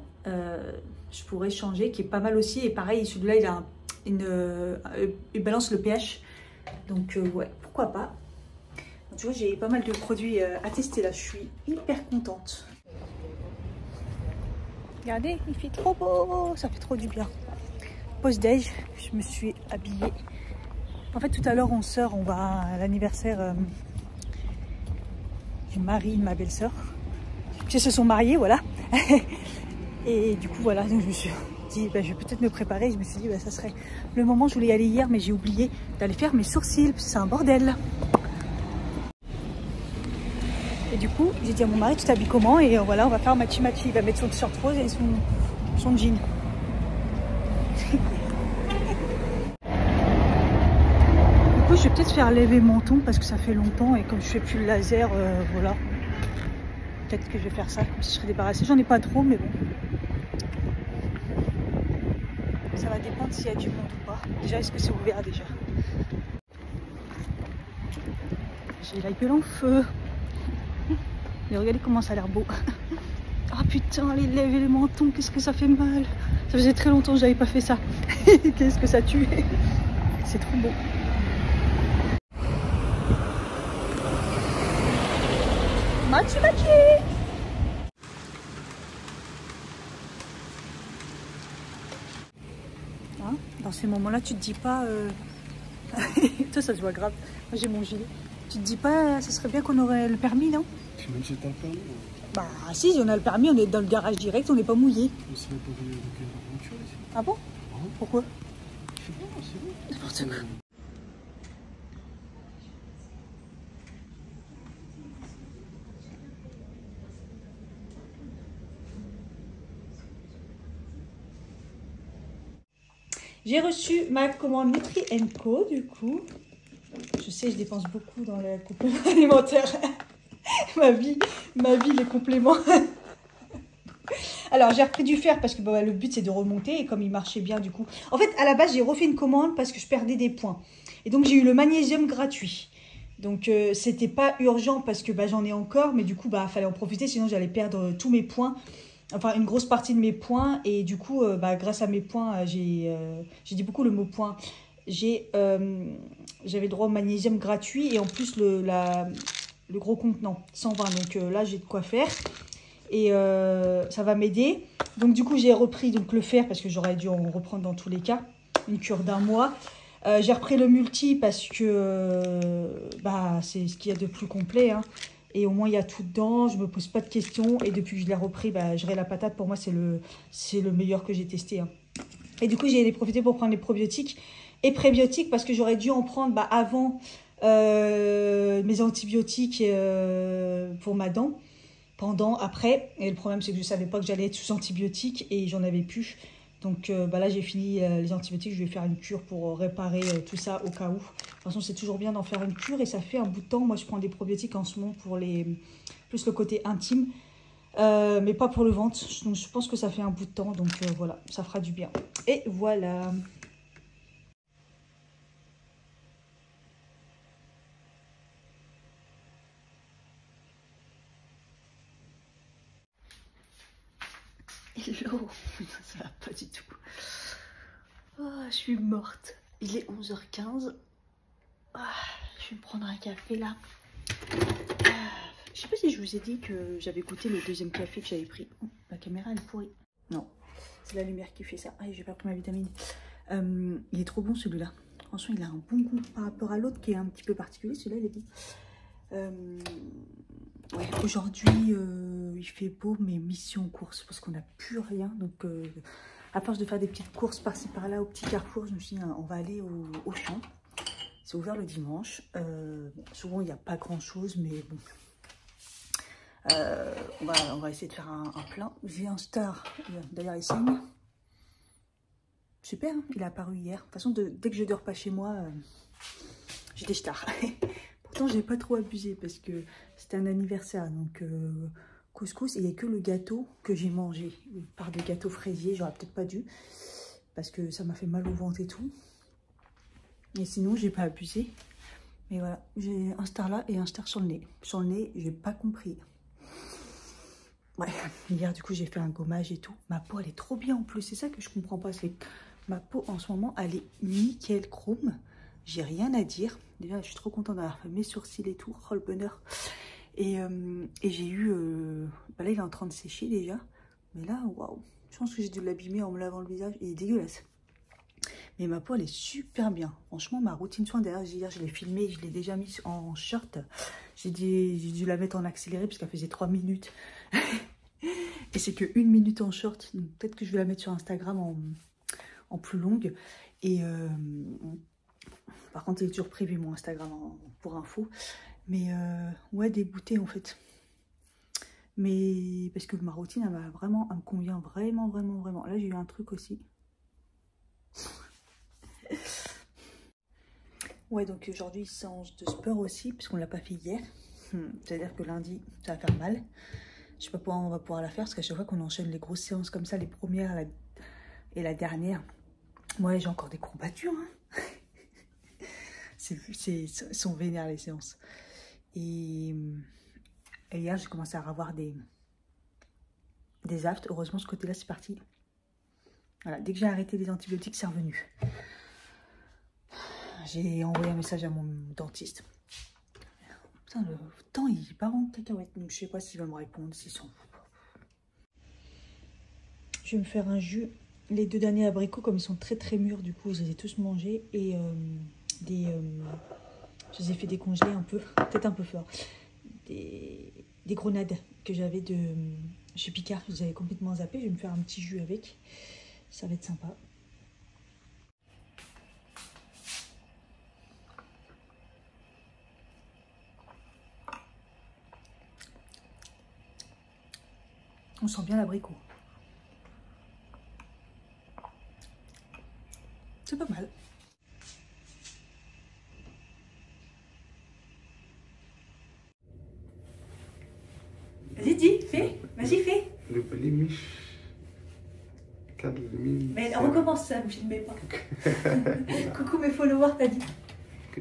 Speaker 1: Je pourrais changer, qui est pas mal aussi. Et pareil, celui-là il balance le pH. Donc ouais, pourquoi pas. Donc, tu vois, j'ai pas mal de produits à tester là. Je suis hyper contente. Regardez, il fait trop beau, ça fait trop du bien. Pause déj, je me suis habillée. En fait, tout à l'heure, on va à l'anniversaire du mari de ma belle-sœur. Ils se sont mariés, voilà. Et du coup, voilà, donc je me suis dit, je vais peut-être me préparer. Je me suis dit, ça serait le moment. Je voulais y aller hier, mais j'ai oublié d'aller faire mes sourcils, parce que c'est un bordel. Et du coup, j'ai dit à mon mari, tu t'habilles comment? Et voilà, on va faire matchy. Il va mettre son t-shirt rose et son jean. Du coup, je vais peut-être faire lever mon menton parce que ça fait longtemps. Et comme je fais plus le laser, voilà. Peut-être que je vais faire ça, comme si je serais débarrassée. J'en ai pas trop, mais bon. Ça va dépendre s'il y a du monde ou pas. Déjà, est-ce que c'est ouvert déjà? J'ai la gueule en feu. Et regardez comment ça a l'air beau. Ah putain, les lèvres et les mentons, qu'est-ce que ça fait mal. Ça faisait très longtemps que j'avais pas fait ça. Qu'est-ce que ça tue. C'est trop beau. Machi machi. Hein, dans ces moments-là, tu te dis pas... Toi, ça se voit grave. Moi, j'ai mon gilet. Tu te dis pas, ce serait bien qu'on aurait le permis, non?
Speaker 2: Même si t'as le permis.
Speaker 1: Bah si, on a le permis, on est dans le garage direct, on n'est pas mouillé.
Speaker 2: Mais c'est pas de voiture ici.
Speaker 1: Ah bon? Pourquoi?
Speaker 2: Je sais pas, c'est bon.
Speaker 1: N'importe quoi. J'ai reçu ma commande Nutri & Co du coup. Je sais, je dépense beaucoup dans le complément alimentaire. ma vie, les compléments. Alors j'ai repris du fer parce que bah, le but c'est de remonter et comme il marchait bien du coup. En fait à la base j'ai refait une commande parce que je perdais des points. Et donc j'ai eu le magnésium gratuit. Donc c'était pas urgent parce que bah, j'en ai encore mais du coup bah fallait en profiter sinon j'allais perdre tous mes points. Enfin une grosse partie de mes points et du coup bah, grâce à mes points j'ai dit beaucoup le mot point. J'avais droit au magnésium gratuit et en plus le gros contenant 120 donc là j'ai de quoi faire. Et ça va m'aider. Donc du coup j'ai repris donc, le fer parce que j'aurais dû en reprendre dans tous les cas. Une cure d'1 mois. J'ai repris le multi parce que bah, c'est ce qu'il y a de plus complet. Hein. Et au moins il y a tout dedans, je ne me pose pas de questions. Et depuis que je l'ai repris, bah, la patate pour moi c'est le meilleur que j'ai testé. Hein. Et du coup j'ai profité pour prendre les probiotiques et prébiotiques parce que j'aurais dû en prendre bah, avant mes antibiotiques pour ma dent. Pendant, après, et le problème c'est que je ne savais pas que j'allais être sous antibiotiques et j'en avais plus. Donc bah là j'ai fini les antibiotiques, je vais faire une cure pour réparer tout ça au cas où. De toute façon c'est toujours bien d'en faire une cure et ça fait un bout de temps. Moi je prends des probiotiques en ce moment pour plus le côté intime, mais pas pour le ventre. Donc je pense que ça fait un bout de temps, donc voilà, ça fera du bien. Et voilà. Hello, ça va pas du tout. Oh, je suis morte. Il est 11h15. Oh, je vais me prendre un café là. Je sais pas si je vous ai dit que j'avais goûté le deuxième café que j'avais pris. Oh, la caméra elle est pourrie. Non, c'est la lumière qui fait ça. Ah, j'ai pas pris ma vitamine. Il est trop bon celui-là. Franchement, il a un bon goût par rapport à l'autre qui est un petit peu particulier. Celui-là, il est bon. Ouais, aujourd'hui, il fait beau, mais mission course parce qu'on n'a plus rien. Donc, à force de faire des petites courses par-ci par-là au petit carrefour, je me suis dit, on va aller au champ. C'est ouvert le dimanche. Bon, souvent, il n'y a pas grand-chose, mais bon. On va essayer de faire un plein. J'ai un star. D'ailleurs, il saigne. Super, hein, il est apparu hier. De toute façon, dès que je dors pas chez moi, j'ai des stars. Pourtant, j'ai pas trop abusé parce que c'était un anniversaire. Donc, couscous. Et il n'y a que le gâteau que j'ai mangé. Une part de gâteau fraisier. J'aurais peut-être pas dû. Parce que ça m'a fait mal au ventre et tout. Et sinon, j'ai pas abusé. Mais voilà, j'ai un star là et un star sur le nez. Sur le nez, j'ai pas compris. Ouais, hier, du coup, j'ai fait un gommage et tout. Ma peau, elle est trop bien en plus. C'est ça que je comprends pas. C'est ma peau, en ce moment, elle est nickel chrome. J'ai rien à dire. Déjà, je suis trop contente d'avoir fait mes sourcils et tout. Oh, le bonheur. Et j'ai eu... Bah là, il est en train de sécher déjà. Mais là, waouh. Je pense que j'ai dû l'abîmer en me lavant le visage. Il est dégueulasse. Mais ma peau, elle est super bien. Franchement, ma routine soin, d'ailleurs, hier, je l'ai filmée. Je l'ai déjà mis en short. J'ai dû la mettre en accéléré parce qu'elle faisait 3 minutes. Et c'est que 1 minute en short. Peut-être que je vais la mettre sur Instagram en plus longue. Et par contre, il est toujours privé mon Instagram pour info. Mais ouais, dégoûtée en fait. Mais parce que ma routine, elle me convient vraiment, vraiment, vraiment. Là, j'ai eu un truc aussi. Ouais, donc aujourd'hui, séance de sport aussi, puisqu'on ne l'a pas fait hier. C'est-à-dire que lundi, ça va faire mal. Je sais pas pourquoi on va pouvoir la faire, parce qu'à chaque fois qu'on enchaîne les grosses séances comme ça, les premières et la dernière, moi j'ai encore des courbatures. Hein. Sont vénères les séances. Et hier, j'ai commencé à avoir des aftes. Heureusement, ce côté-là, c'est parti. Voilà, dès que j'ai arrêté les antibiotiques, c'est revenu. J'ai envoyé un message à mon dentiste. Putain, le temps il part en cacahuète, donc je sais pas s'il va me répondre, s'il s'en fout. Je vais me faire un jus. Les 2 derniers abricots, comme ils sont très mûrs, du coup, je les ai tous mangés. Et je les ai fait décongeler un peu, peut-être un peu fort. Des grenades que j'avais de chez Picard, je les avais complètement zappées. Je vais me faire un petit jus avec. Ça va être sympa. On sent bien l'abricot. C'est pas mal. Vas-y, dis, fais. Vas-y, fais.
Speaker 2: Le pelé miche.
Speaker 1: Mais on recommence ça, ne me filmez pas. Coucou mes followers, t'as dit.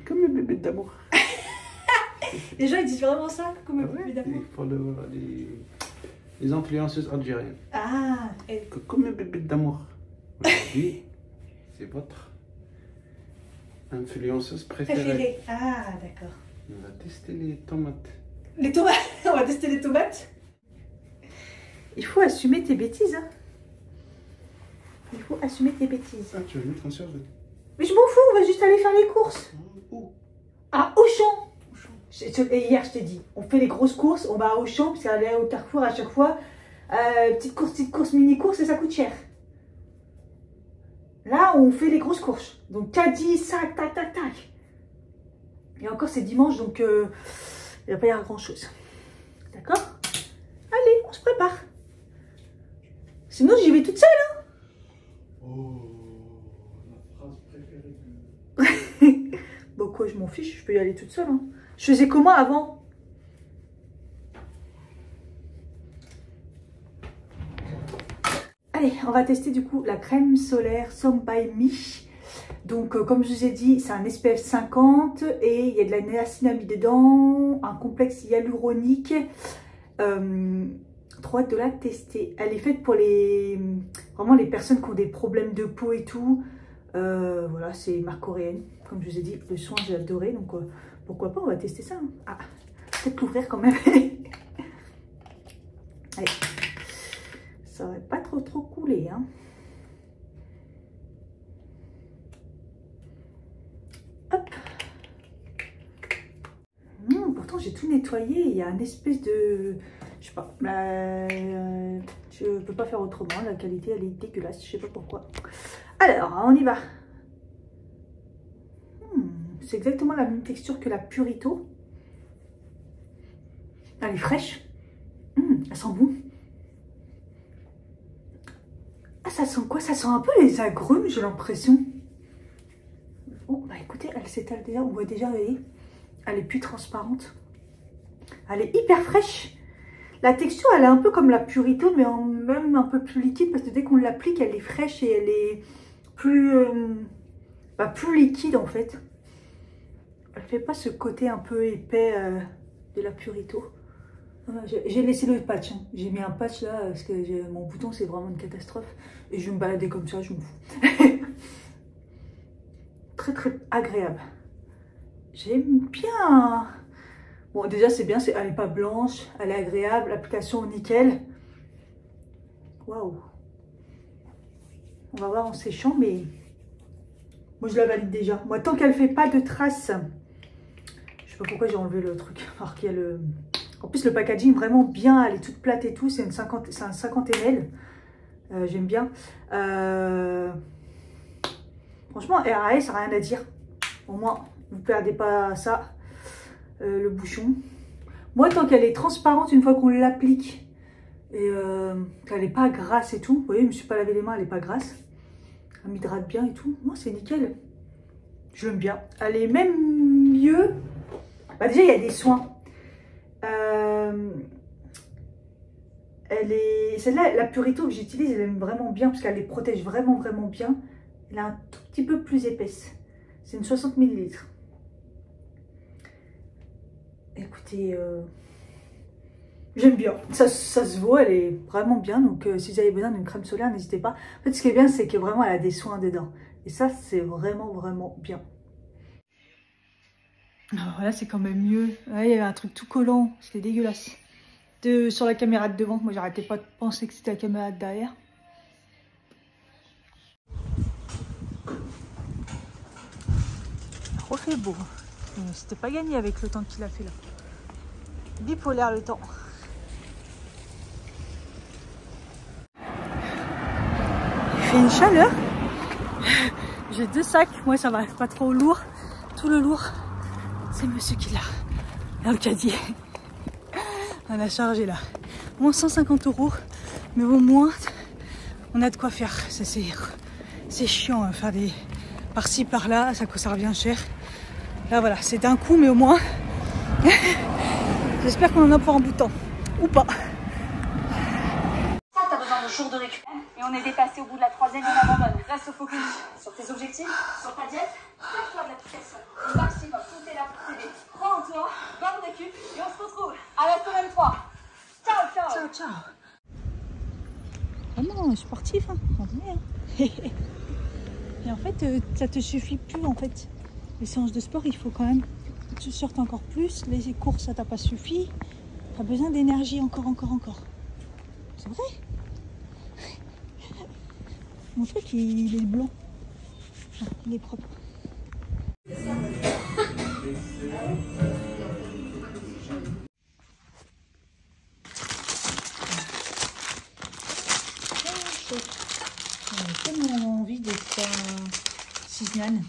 Speaker 2: Comme mes bébés d'amour.
Speaker 1: Les gens ils disent vraiment ça, coucou mes bébés d'amour.
Speaker 2: Les influenceuses algériennes.
Speaker 1: Ah, et...
Speaker 2: Coucou mes bébés d'amour. Aujourd'hui, c'est votre influenceuse préférée.
Speaker 1: Ah, d'accord.
Speaker 2: On va tester les tomates.
Speaker 1: Les tomates. On va tester les tomates. Il faut assumer tes bêtises. Hein. Il faut assumer tes bêtises.
Speaker 2: Ah, tu veux mettre en survie?
Speaker 1: Mais je m'en fous, on va juste aller faire les courses.
Speaker 2: Où?
Speaker 1: À Auchan. Et hier, je t'ai dit, on fait les grosses courses, on va à Auchan, parce qu'aller au Carrefour à chaque fois, petite course, mini-course, et ça coûte cher. Là, on fait les grosses courses. Donc, caddie, sac, tac, tac, tac. Et encore, c'est dimanche, donc il ne va pas y avoir grand-chose. D'accord? Allez, on se prépare. Sinon, j'y vais toute seule. Hein.
Speaker 2: Oh, la phrase préférée.
Speaker 1: Bon, quoi, je m'en fiche, je peux y aller toute seule. Hein. Je faisais comment avant? Allez, on va tester du coup la crème solaire Some by Me. Donc, comme je vous ai dit, c'est un SPF 50 et il y a de la niacinamide dedans, un complexe hyaluronique. Trop hâte de la tester. Elle est faite pour vraiment les personnes qui ont des problèmes de peau et tout. Voilà, c'est marque coréenne. Comme je vous ai dit, le soin, j'ai adoré. Donc, pourquoi pas, on va tester ça. Hein. Ah, peut-être l'ouvrir quand même. Allez. Ça va pas trop couler. Hein. Hop. Pourtant, j'ai tout nettoyé. Il y a une espèce de... Je sais pas. Je peux pas faire autrement. La qualité, elle est dégueulasse. Je sais pas pourquoi. Alors, on y va. C'est exactement la même texture que la Purito. Elle est fraîche. Elle sent bon. Ah, ça sent quoi? Ça sent un peu les agrumes, j'ai l'impression. Oh, bah écoutez, elle s'étale déjà. On voit déjà, vous voyez, elle est plus transparente. Elle est hyper fraîche. La texture, elle est un peu comme la Purito, mais même un peu plus liquide, parce que dès qu'on l'applique, elle est fraîche et elle est plus, plus liquide en fait. Elle fait pas ce côté un peu épais de la Purito. J'ai laissé le patch. Hein. J'ai mis un patch là parce que mon bouton c'est vraiment une catastrophe. Et je vais me balader comme ça, je m'en fous. Très agréable. J'aime bien. Bon, déjà c'est bien, elle n'est pas blanche, elle est agréable. L'application nickel. Waouh. On va voir en séchant, mais moi je la valide déjà. Moi, tant qu'elle fait pas de traces. Je sais pas pourquoi j'ai enlevé le truc. Alors qu'il y a le... En plus, le packaging vraiment bien, elle est toute plate et tout. C'est un 50 ml. J'aime bien. Franchement, RAS, rien à dire. Au moins, vous ne perdez pas ça, le bouchon. Moi, tant qu'elle est transparente, une fois qu'on l'applique, et qu'elle n'est pas grasse et tout. Vous voyez, je ne me suis pas lavé les mains, elle n'est pas grasse. Elle m'hydrate bien et tout. Moi, c'est nickel. Je l'aime bien. Elle est même mieux. Bah, déjà, il y a des soins. Celle-là, la Purito que j'utilise, elle aime vraiment bien parce qu'elle les protège vraiment bien. Elle est un tout petit peu plus épaisse. C'est une 60 ml. Écoutez, j'aime bien. Ça se vaut, elle est vraiment bien. Donc, si vous avez besoin d'une crème solaire, n'hésitez pas. En fait, ce qui est bien, c'est que vraiment, elle a des soins dedans. Et ça, c'est vraiment bien. Alors là, c'est quand même mieux. Ouais, il y avait un truc tout collant, c'était dégueulasse. Sur la caméra de devant, moi j'arrêtais pas de penser que c'était la caméra de derrière. Il refait beau. C'était pas gagné avec le temps qu'il a fait là. Bipolaire le temps. Il fait une chaleur. J'ai 2 sacs, moi ça va pas trop lourd. Tout le lourd, c'est monsieur qui l'a dans le casier. On a chargé là. Moins 150 €, mais au moins on a de quoi faire. C'est chiant à faire des par-ci par-là, ça revient cher. Là voilà, c'est d'un coup, mais au moins j'espère qu'on en a pour un bout de temps. Ou pas.
Speaker 3: Ça, t'as besoin de jours de récup. Et on est dépassé au bout de la 3e, on abandonne. Reste focus sur tes objectifs, sur ta diète. Fais-toi de l'application. Au maximum, tout est là pour t'aider. Crois en toi, bonne récup, et on se retrouve à la semaine 3. Ciao, ciao.
Speaker 1: Ciao, ciao. Ah non, je suis sportive, hein. Et en fait, ça te suffit plus en fait. Les séances de sport, il faut quand même que tu sortes encore plus. Les courses, ça t'a pas suffi. T'as besoin d'énergie encore. C'est vrai. Mon truc, il est blanc. Ah, il est propre. J'ai tellement envie de faire cisnane.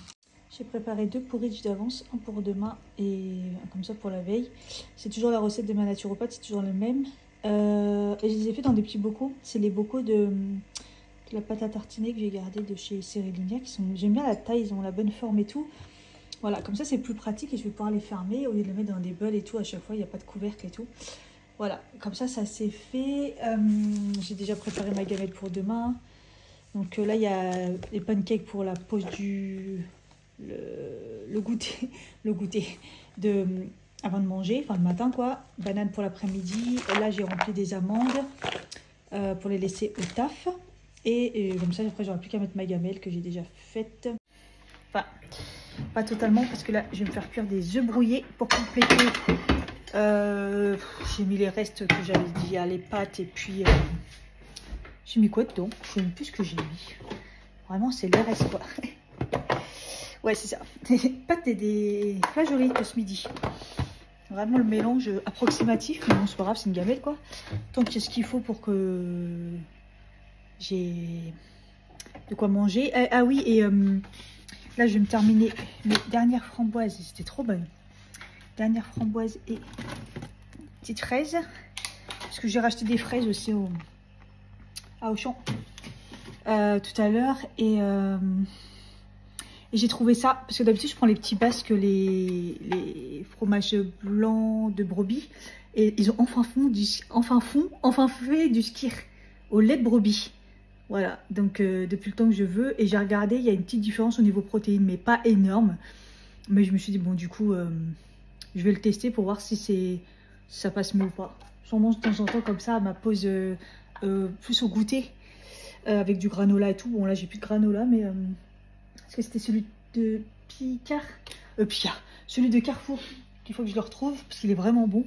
Speaker 1: J'ai préparé 2 porridge d'avance, un pour demain et comme ça pour la veille. C'est toujours la recette de ma naturopathe, c'est toujours le même. Et je les ai fait dans des petits bocaux. C'est les bocaux de la pâte à tartiner que j'ai gardé de chez Cerilinea. J'aime bien la taille, ils ont la bonne forme et tout. Voilà, comme ça c'est plus pratique et je vais pouvoir les fermer au lieu de les mettre dans des bols et tout. À chaque fois, il n'y a pas de couvercle et tout. Voilà, comme ça c'est fait. J'ai déjà préparé ma gamelle pour demain. Donc là, il y a les pancakes pour la pause le goûter avant de manger, enfin le matin quoi. Banane pour l'après-midi. Là, j'ai rempli des amandes pour les laisser au taf. Et comme ça, après, j'aurai plus qu'à mettre ma gamelle que j'ai déjà faite. Enfin, pas totalement parce que là, je vais me faire cuire des œufs brouillés pour compléter. J'ai mis les restes que j'avais dit, les pâtes et puis j'ai mis quoi dedans? Je sais même plus ce que j'ai mis. Vraiment, c'est le reste quoi. Ouais, c'est ça. Des pâtes et des flageolets de ce midi. Vraiment le mélange approximatif, mais bon, c'est pas grave, c'est une gamelle quoi. Tant qu'il y a ce qu'il faut pour que j'ai de quoi manger. Ah oui, et là, je vais me terminer mes dernières framboises. C'était trop bon. Dernières framboises et petites fraises. Parce que j'ai racheté des fraises aussi à Auchan tout à l'heure. Et j'ai trouvé ça, parce que d'habitude je prends les petits basques, les fromages blancs de brebis. Et ils ont enfin fait du skyr au lait de brebis. Voilà, donc depuis le temps que je veux. Et j'ai regardé, il y a une petite différence au niveau protéines, mais pas énorme. Mais je me suis dit, bon, du coup, je vais le tester pour voir si ça passe mieux ou pas. J'en mange de temps en temps comme ça à ma pause plus au goûter, avec du granola et tout. Bon, là, j'ai plus de granola, mais parce que c'était celui de celui de Carrefour qu'il faut que je le retrouve, parce qu'il est vraiment bon.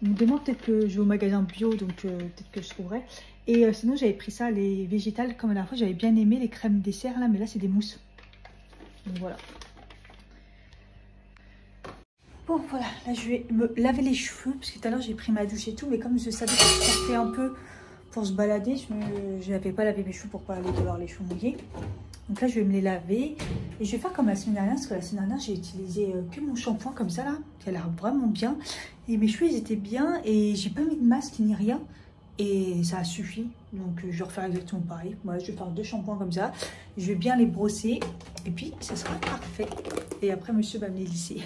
Speaker 1: Donc demain, peut-être que je vais au magasin bio, donc peut-être que je trouverai. Et sinon, j'avais pris ça, les végétales, comme la dernière fois, j'avais bien aimé les crèmes dessert, là, mais là, c'est des mousses. Donc voilà. Bon, voilà, là, je vais me laver les cheveux, parce que tout à l'heure, j'ai pris ma douche et tout, mais comme je savais que je sortais un peu pour se balader, je n'avais pas lavé mes cheveux pour pas aller dehors les cheveux mouillés. Donc là, je vais me les laver. Et je vais faire comme la semaine dernière, parce que la semaine dernière, j'ai utilisé que mon shampoing comme ça, là, qui a l'air vraiment bien. Et mes cheveux, ils étaient bien, et j'ai pas mis de masque ni rien. Et ça a suffi. Donc je vais refaire exactement pareil. Voilà, je vais faire 2 shampoings comme ça. Je vais bien les brosser. Et puis, ça sera parfait. Et après, monsieur va me les lisser.